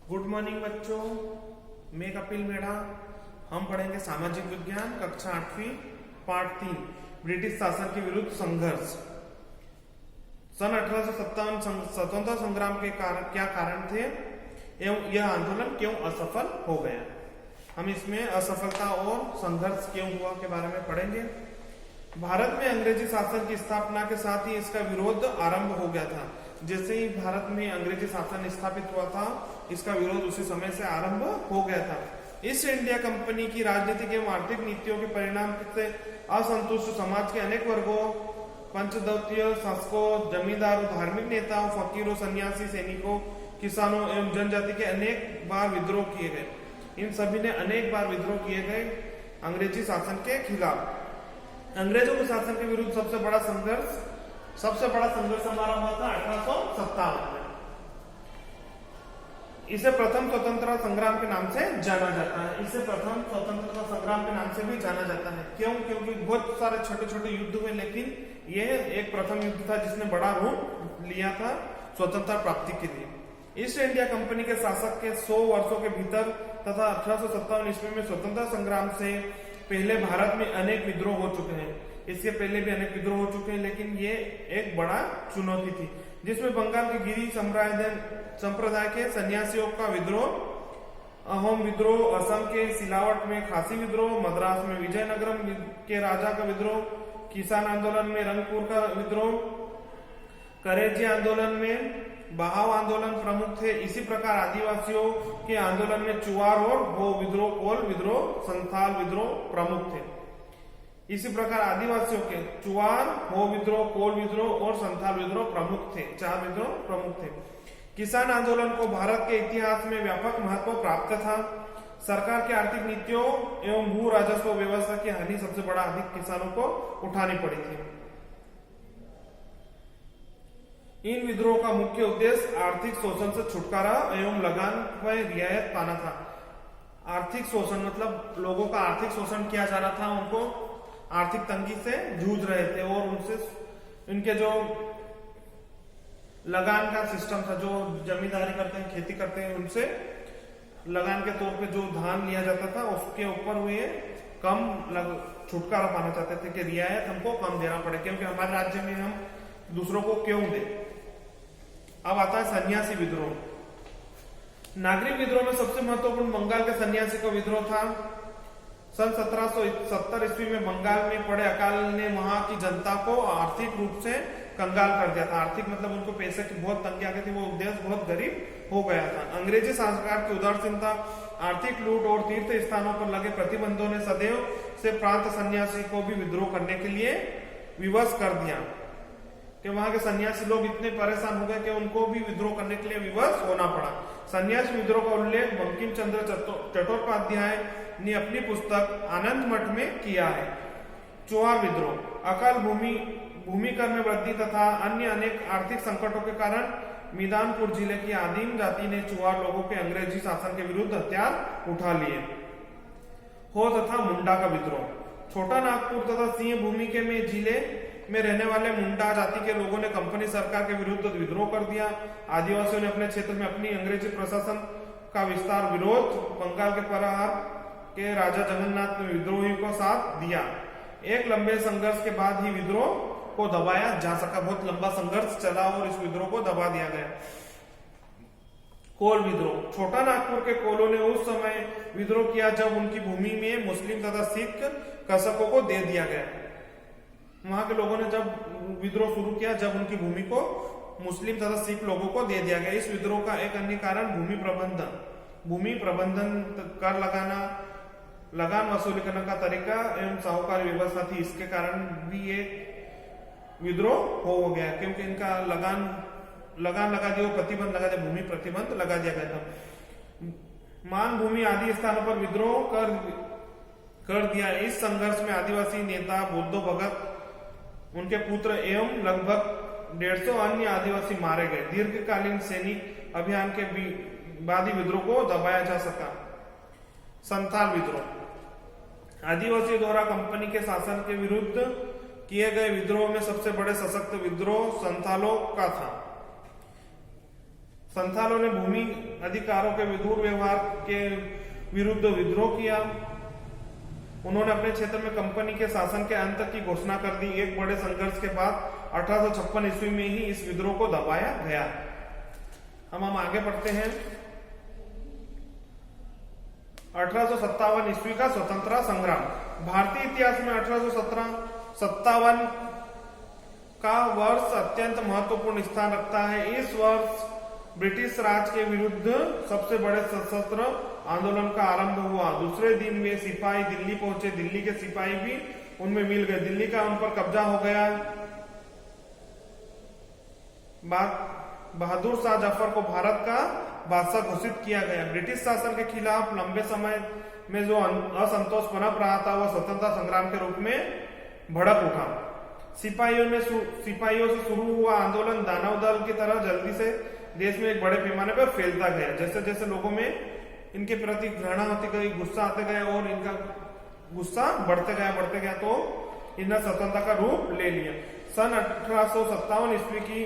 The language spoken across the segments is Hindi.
गुड मॉर्निंग बच्चों, मैं कपिल मेड़ा। हम पढ़ेंगे सामाजिक विज्ञान कक्षा 8वीं पार्ट 3 ब्रिटिश शासन के विरुद्ध संघर्ष। सन 1857 स्वतंत्रता संग्राम के क्या कारण थे एवं यह आंदोलन क्यों असफल हो गया। हम इसमें असफलता और संघर्ष क्यों हुआ के बारे में पढ़ेंगे। भारत में अंग्रेजी शासन की स्थापना के साथ ही इसका विरोध आरंभ हो गया था। जैसे ही भारत में अंग्रेजी शासन स्थापित हुआ था, इसका विरोध उसी समय से आरंभ हो गया था। ईस्ट इंडिया कंपनी की राजनीतिक एवं आर्थिक नीतियों के परिणाम से असंतुष्ट समाज के अनेक वर्गों, पंचदौतीय शासकों, जमींदारों, धार्मिक नेताओं, फकीरों, सन्यासी, सैनिकों, किसानों एवं जनजाति के अनेक बार विद्रोह किए गए। इन सभी ने अनेक बार विद्रोह किए गए अंग्रेजी शासन के खिलाफ। अंग्रेजों के शासन के विरुद्ध सबसे बड़ा संघर्ष हमारा हुआ था 1857 में। इसे प्रथम स्वतंत्रता संग्राम के नाम से जाना जाता है। इसे प्रथम स्वतंत्रता संग्राम के नाम से भी जाना जाता है। क्यों? क्योंकि बहुत सारे छोटे छोटे युद्ध हुए, लेकिन यह एक प्रथम युद्ध था जिसने बड़ा रूप लिया था स्वतंत्रता प्राप्ति के लिए। ईस्ट इंडिया कंपनी के शासक के 100 वर्षों के भीतर तथा 1857 ईस्वी में स्वतंत्रता संग्राम से पहले भारत में अनेक विद्रोह हो चुके हैं। इसके पहले भी अनेक विद्रोह हो चुके हैं, लेकिन ये एक बड़ा चुनौती थी, जिसमें बंगाल के गिरी संप्रदाय के सन्यासियों का विद्रोह, अहोम विद्रोह, असम के सिलावट में खासी विद्रोह, मद्रास में विजयनगरम के राजा का विद्रोह, किसान आंदोलन में रंगपुर का विद्रोह, करेजी आंदोलन में बहाव आंदोलन प्रमुख थे। इसी प्रकार आदिवासियों के आंदोलन में चुवार और हो विद्रोह, कोल विद्रोह, संथाल विद्रोह प्रमुख थे। इसी प्रकार आदिवासियों के चुवार, हो विद्रोह, कोल विद्रोह और संथाल विद्रोह प्रमुख थे। 4 विद्रोह प्रमुख थे। किसान आंदोलन को भारत के इतिहास में व्यापक महत्व प्राप्त था। सरकार की आर्थिक नीतियों एवं भू राजस्व व्यवस्था की हानि सबसे बड़ा अधिक किसानों को उठानी पड़ी थी। इन विद्रोह का मुख्य उद्देश्य आर्थिक शोषण से छुटकारा एवं लगान पर रियायत पाना था। आर्थिक शोषण मतलब लोगों का आर्थिक शोषण किया जा रहा था, उनको आर्थिक तंगी से जूझ रहे थे और उनसे इनके जो लगान का सिस्टम था, जो जमींदारी करते हैं, खेती करते हैं, उनसे लगान के तौर पे जो धान लिया जाता था उसके ऊपर वे कम छुटकारा पाना चाहते थे कि रियायत हमको कम देना पड़े, क्योंकि हमारे राज्य में हम दूसरों को क्यों दे। अब आता है सन्यासी विद्रोह। नागरिक विद्रोह में सबसे महत्वपूर्ण बंगाल के सन्यासी का विद्रोह था। सन 1770 ईस्वी में बंगाल में पड़े अकाल ने वहां की जनता को आर्थिक रूप से कंगाल कर दिया था। आर्थिक मतलब उनको पैसे की बहुत तंगी आ गई थी, वो देश बहुत गरीब हो गया था। अंग्रेजी सरकार की उदासीनता, आर्थिक लूट और तीर्थ स्थानों पर लगे प्रतिबंधों ने सदैव से प्रांत सन्यासी को भी विद्रोह करने के लिए विवश कर दिया कि वहां के सन्यासी लोग इतने परेशान हो गए कि उनको भी विद्रोह करने के लिए विवश होना पड़ा। सन्यासी विद्रोह का उल्लेख बंकिम चंद्र चट्टोपाध्याय ने अपनी पुस्तक आनंद मठ में किया है। चुवार विद्रोह, अकाल भूमि कर में वृद्धि तथा अन्य अनेक आर्थिक संकटों के कारण मिदानपुर जिले की आदिम जाति ने चुवार लोगों के अंग्रेजी शासन के विरुद्ध हथियार उठा लिए। हो तथा मुंडा का विद्रोह, छोटा नागपुर तथा सिंह भूमि के में जिले में रहने वाले मुंडा जाति के लोगों ने कंपनी सरकार के विरुद्ध विद्रोह कर दिया। आदिवासियों ने अपने क्षेत्र में अपनी अंग्रेजी प्रशासन का विस्तार विरोध बंगाल के प्रहार के राजा जगन्नाथ ने विद्रोहियों को साथ दिया। एक लंबे संघर्ष के बाद ही विद्रोह को दबाया जा सका। बहुत लंबा संघर्ष चला और इस विद्रोह को दबा दिया गया। कोल विद्रोह, छोटा नागपुर के कोलों ने उस समय विद्रोह किया जब उनकी भूमि में मुस्लिम तथा सिख कसकों को दे दिया गया। वहां के लोगों ने जब विद्रोह शुरू किया जब उनकी भूमि को मुस्लिम तथा सिख लोगों को दे दिया गया। इस विद्रोह का एक अन्य कारण भूमि प्रबंधन कर लगाना, लगान वसूली करने का तरीका एवं साहूकारी व्यवस्था थी। इसके कारण भी ये विद्रोह हो गया, क्योंकि इनका लगान लगा दिया, प्रतिबंध लगा दिया, भूमि प्रतिबंध लगा दिया गया था। मान भूमि आदि स्थानों पर विद्रोह कर दिया। इस संघर्ष में आदिवासी नेता बुद्धो भगत, उनके पुत्र एवं लगभग 150 अन्य आदिवासी मारे गए। दीर्घकालीन सैनिक अभियान के बाद ही विद्रोह को दबाया जा सका। संथाल विद्रोह, आदिवासियों द्वारा कंपनी के शासन के विरुद्ध किए गए विद्रोह में सबसे बड़े सशक्त विद्रोह संथालों का था। संथालों ने भूमि अधिकारों के दुर्व्यवहार के विरुद्ध विद्रोह किया। उन्होंने अपने क्षेत्र में कंपनी के शासन के अंत की घोषणा कर दी। एक बड़े संघर्ष के बाद 1856 ईस्वी में ही इस विद्रोह को दबाया गया। हम आगे पढ़ते हैं। 1857 ईस्वी का स्वतंत्रता संग्राम। भारतीय इतिहास में 1857 का वर्ष अत्यंत महत्वपूर्ण स्थान रखता है। इस वर्ष ब्रिटिश राज के विरुद्ध सबसे बड़े सशस्त्र आंदोलन का आरंभ हुआ। दूसरे दिन वे सिपाही दिल्ली पहुंचे। दिल्ली के सिपाही भी उनमें मिल गए। दिल्ली का उन पर कब्जा हो गया। बहादुर शाह जफर को भारत का बादशाह घोषित किया गया। ब्रिटिश शासन के खिलाफ लंबे समय में जो असंतोष पनप रहा था वह स्वतंत्रता संग्राम के रूप में भड़क उठा। सिपाहियों से शुरू हुआ आंदोलन दानव दल की तरह जल्दी से देश में एक बड़े पैमाने पर फैलता गया। जैसे जैसे लोगों में इनके प्रति घृणा होती गई, गुस्सा आते गया और इनका गुस्सा बढ़ते गया तो इन्हें स्वतंत्रता का रूप ले लिया। सन 1857 ईस्वी की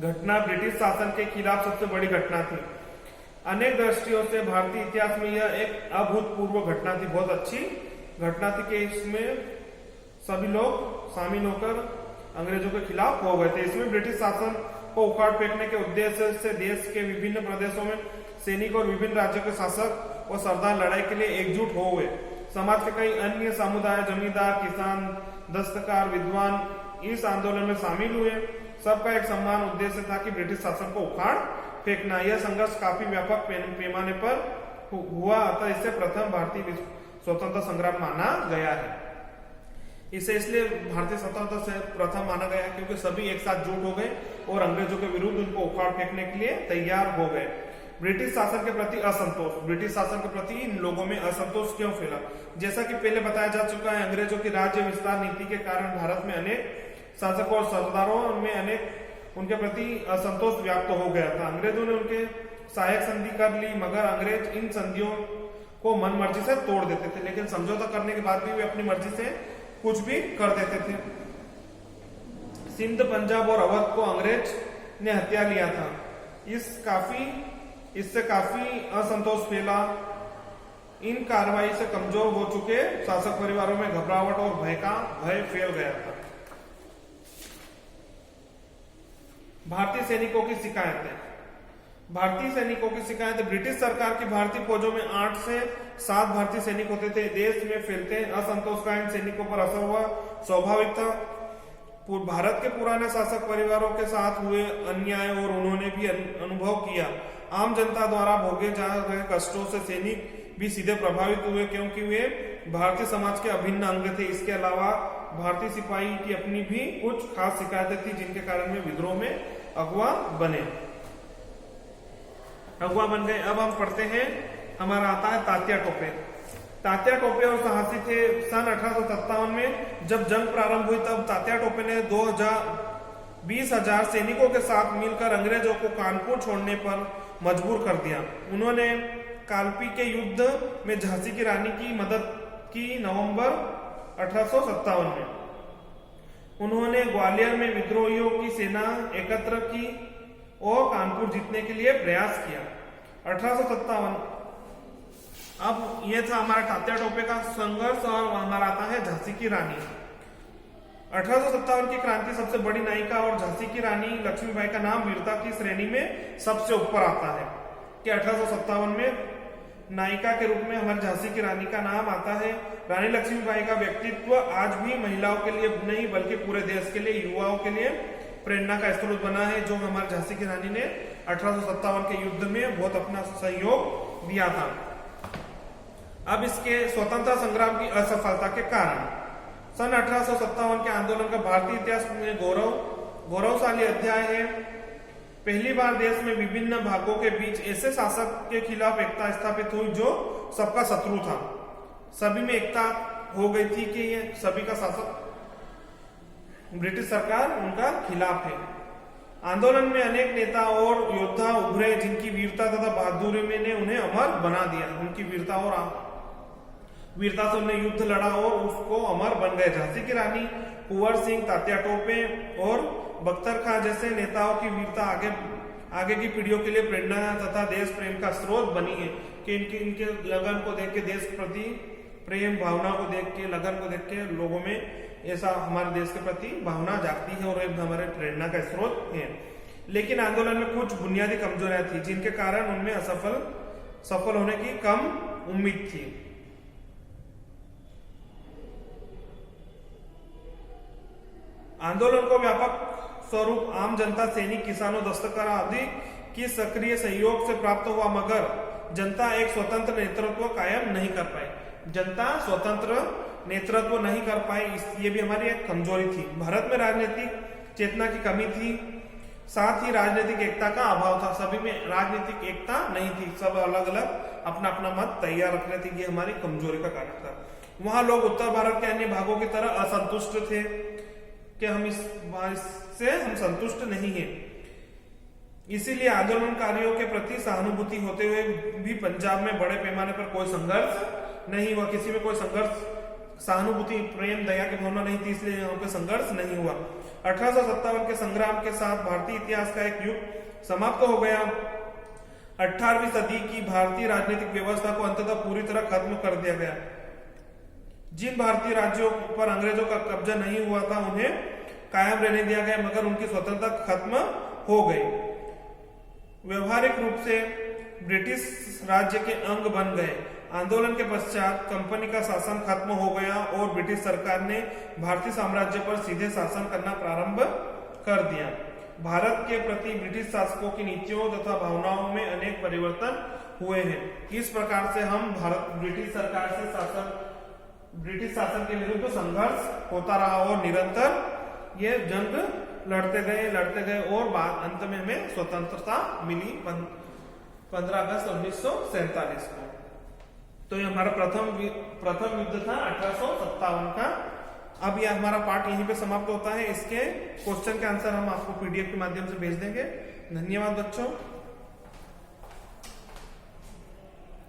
घटना ब्रिटिश शासन के खिलाफ सबसे बड़ी घटना थी। अनेक दृष्टियों से भारतीय इतिहास में यह एक अभूतपूर्व घटना थी। बहुत अच्छी घटना थी कि इसमें सभी लोग शामिल होकर अंग्रेजों के खिलाफ हो गए थे। इसमें ब्रिटिश शासन को उखाड़ फेंकने के उद्देश्य से देश के विभिन्न प्रदेशों में सैनिक और विभिन्न राज्यों के शासक और सरदार लड़ाई के लिए एकजुट हो गए। समाज के कई अन्य समुदाय, जमींदार, किसान, दस्तकार, विद्वान इस आंदोलन में शामिल हुए। सबका एक समान उद्देश्य था कि ब्रिटिश शासन को उखाड़ फेंकना। यह संघर्ष काफी व्यापक पैमाने पर हुआ, अतः इसे प्रथम भारतीय स्वतंत्रता संग्राम माना गया है। इसे इसलिए भारतीय स्वतंत्रता से प्रथम माना गया क्योंकि सभी एक साथ जुट हो गए और अंग्रेजों के विरुद्ध उनको उखाड़ फेंकने के लिए तैयार हो गए। ब्रिटिश शासन के प्रति असंतोष। ब्रिटिश शासन के प्रति इन लोगों में असंतोष क्यों फैला? जैसा कि पहले बताया जा चुका है, अंग्रेजों की राज्य विस्तार नीति के कारण भारत में अनेक शासकों और सरदारों में अनेक उनके प्रति असंतोष व्याप्त हो गया था। अंग्रेजों ने उनके सहायक संधि कर ली, मगर अंग्रेज इन संधियों को मन मर्जी से तोड़ देते थे। लेकिन समझौता करने के बाद भी वे अपनी मर्जी से कुछ भी कर देते थे। सिंध, पंजाब और अवध को अंग्रेज ने हत्या लिया था। इससे काफी असंतोष फैला। इन कार्रवाई से कमजोर हो चुके शासक परिवारों में घबराहट और भय फैल गया था। भारतीय सैनिकों की शिकायतें। भारतीय सैनिकों की शिकायतें। ब्रिटिश सरकार की भारतीय फौजों में 8 से 7 भारतीय सैनिक होते थे। देश में फैलते असंतोष का इन सैनिकों पर असर हुआ। स्वाभाविक था। भारत के पुराने शासक परिवारों के साथ हुए अन्याय और उन्होंने भी अनुभव किया। आम जनता द्वारा भोगे जा रहे कष्टों से सैनिक भी सीधे प्रभावित हुए क्योंकि वे भारतीय समाज के अभिन्न अंग थे। इसके अलावा भारतीय सिपाही की अपनी भी कुछ खास शिकायतें थी जिनके कारण वे विद्रोह में अगुआ बन गए। अब हम पढ़ते हैं, हमारा आता है तात्या टोपे। तात्या टोपे और साहसी थे। सन 1857 में जब जंग प्रारंभ हुई तब तात्या टोपे ने 20,000 सैनिकों के साथ मिलकर अंग्रेजों को कानपुर छोड़ने पर मजबूर कर दिया। उन्होंने कालपी के युद्ध में झांसी की रानी की मदद की। नवंबर 1857 में उन्होंने ग्वालियर में विद्रोहियों की सेना एकत्र की और कानपुर जीतने के लिए प्रयास किया। 1857। अब यह था हमारा तात्या टोपे का संघर्ष और हमारा आता है झांसी की रानी। 1857 की क्रांति सबसे बड़ी नायिका और झांसी की रानी लक्ष्मीबाई का नाम वीरता की श्रेणी में सबसे ऊपर आता है कि 1857 में नायिका के रूप में हमारी झांसी की रानी का नाम आता है। रानी लक्ष्मीबाई का व्यक्तित्व आज भी महिलाओं के लिए नहीं बल्कि पूरे देश के लिए, युवाओं के लिए प्रेरणा का स्रोत बना है, जो हमारी झांसी की रानी ने 1857 के युद्ध में बहुत अपना सहयोग दिया था। अब इसके स्वतंत्रता संग्राम की असफलता के कारण सन 1857 के आंदोलन का भारतीय इतिहास में गौरवशाली अध्याय है। पहली बार देश में विभिन्न भागों के बीच ऐसे शासक के खिलाफ एकता स्थापित हुई जो सबका शत्रु था। सभी में एकता हो गई थी कि ये सभी का शासक ब्रिटिश सरकार उनका खिलाफ है। आंदोलन में अनेक नेता और योद्धा उभरे जिनकी वीरता तथा बहादुरी में ने उन्हें अमर बना दिया। उनकी वीरता से उन्हें युद्ध लड़ा और उसको अमर बन गए। झांसी की रानी, कुंवर सिंह, तात्या टोपे और बख्तर खां जैसे नेताओं की वीरता आगे आगे की पीढ़ियों के लिए प्रेरणा तथा देश प्रेम का स्रोत बनी है कि इनके लगन को देख के, देश के प्रति प्रेम भावना को देख के, लगन को देख के लोगों में ऐसा हमारे देश के प्रति भावना जागती है और एक हमारे प्रेरणा का स्रोत है। लेकिन आंदोलन में कुछ बुनियादी कमजोरियां थी जिनके कारण उनमें सफल होने की कम उम्मीद थी। आंदोलन को व्यापक स्वरूप आम जनता, सैनिक, किसानों, दस्तकार आदि की सक्रिय सहयोग से प्राप्त हुआ, मगर जनता एक स्वतंत्र नेतृत्व कायम नहीं कर पाई। जनता स्वतंत्र नेतृत्व नहीं कर पाई, ये भी हमारी एक कमजोरी थी। भारत में राजनीतिक चेतना की कमी थी, साथ ही राजनीतिक एकता का अभाव था। सभी में राजनीतिक एकता नहीं थी, सब अलग अलग अपना अपना मत तैयार रख रहे थे, ये हमारी कमजोरी का कारण था। वहां लोग उत्तर भारत के अन्य भागों की तरह असंतुष्ट थे कि हम इससे हम संतुष्ट नहीं है, इसीलिए आंदोलनकारियों के प्रति सहानुभूति होते हुए भी पंजाब में बड़े पैमाने पर कोई संघर्ष नहीं हुआ। किसी में कोई संघर्ष, सहानुभूति, प्रेम, दया की भावना नहीं थी, इसलिए यहाँ पे संघर्ष नहीं हुआ। 1857 के संग्राम के साथ भारतीय इतिहास का एक युग समाप्त हो गया। 18वीं सदी की भारतीय राजनीतिक व्यवस्था को अंततः पूरी तरह खत्म कर दिया गया। जिन भारतीय राज्यों पर अंग्रेजों का कब्जा नहीं हुआ था उन्हें कायम रहने दिया गया, मगर उनकी स्वतंत्रता खत्म हो गई। व्यवहारिक रूप से ब्रिटिश राज्य के अंग बन गए। आंदोलन के पश्चात कंपनी का शासन खत्म हो गया और ब्रिटिश सरकार ने भारतीय साम्राज्य पर सीधे शासन करना प्रारंभ कर दिया। भारत के प्रति ब्रिटिश शासकों की नीतियों तथा भावनाओं में अनेक परिवर्तन हुए हैं। इस प्रकार से हम ब्रिटिश शासन के विरुद्ध संघर्ष होता रहा और निरंतर ये जंग लड़ते गए और बाद अंत में हमें स्वतंत्रता मिली 15 अगस्त 1947 को। तो ये हमारा प्रथम युद्ध था 1857 का। अब ये हमारा पार्ट यहीं पे समाप्त होता है। इसके क्वेश्चन के आंसर हम आपको पीडीएफ के माध्यम से भेज देंगे। धन्यवाद बच्चों।